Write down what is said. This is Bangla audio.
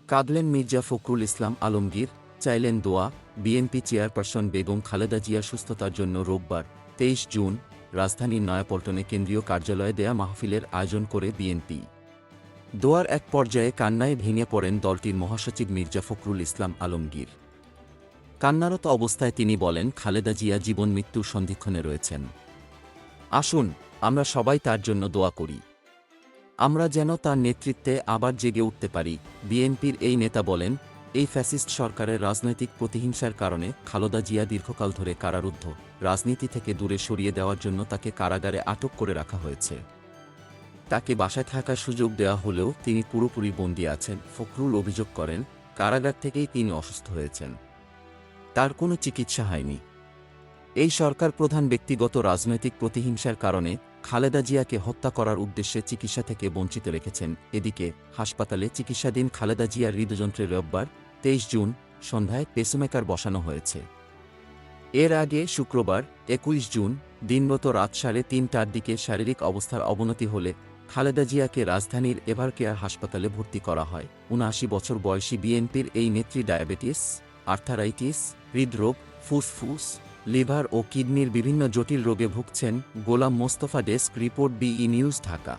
কাঁদলেন মির্জা ফখরুল ইসলাম আলমগীর, চাইলেন দোয়া। বিএনপি চেয়ারপারসন বেগম খালেদা জিয়ার সুস্থতার জন্য রোববার ২৩ জুন রাজধানীর নয়াপল্টনে কেন্দ্রীয় কার্যালয়ে দেয়া মাহফিলের আয়োজন করে বিএনপি। দোয়ার এক পর্যায়ে কান্নায় ভেঙে পড়েন দলটির মহাসচিব মির্জা ফখরুল ইসলাম আলমগীর। কান্নারত অবস্থায় তিনি বলেন, খালেদা জিয়া জীবন মৃত্যুর সন্ধিক্ষণে রয়েছেন। আসুন আমরা সবাই তার জন্য দোয়া করি, আমরা যেন তার নেতৃত্বে আবার জেগে উঠতে পারি। বিএনপির এই নেতা বলেন, এই ফ্যাসিস্ট সরকারের রাজনৈতিক প্রতিহিংসার কারণে খালেদা জিয়া দীর্ঘকাল ধরে কারারুদ্ধ। রাজনীতি থেকে দূরে সরিয়ে দেওয়ার জন্য তাকে কারাগারে আটক করে রাখা হয়েছে। তাকে বাসায় থাকার সুযোগ দেওয়া হলেও তিনি পুরোপুরি বন্দী আছেন। ফখরুল অভিযোগ করেন, কারাগার থেকেই তিনি অসুস্থ হয়েছেন, তার কোনো চিকিৎসা হয়নি। এই সরকার প্রধান ব্যক্তিগত রাজনৈতিক প্রতিহিংসার কারণে খালেদা জিয়াকে হত্যা করার উদ্দেশ্যে চিকিৎসা থেকে বঞ্চিত রেখেছেন। এদিকে হাসপাতালে চিকিৎসাধীন খালেদা জিয়ার হৃদযন্ত্রে রোববার ২৩ জুন সন্ধ্যায় পেসমেকার বসানো হয়েছে। এর আগে শুক্রবার ২১ জুন দিনগত রাত ৩:৩০টার দিকে শারীরিক অবস্থার অবনতি হলে খালেদা জিয়াকে রাজধানীর এভারকেয়ার হাসপাতালে ভর্তি করা হয়। ৭৯ বছর বয়সী বিএনপির এই নেত্রী ডায়াবেটিস, আর্থারাইটিস, হৃদরোগ, ফুসফুস, লিভার ও কিডনির বিভিন্ন জটিল রোগে ভুগছেন। গোলাম মোস্তফা, ডেস্ক রিপোর্ট, বিই নিউজ, ঢাকা।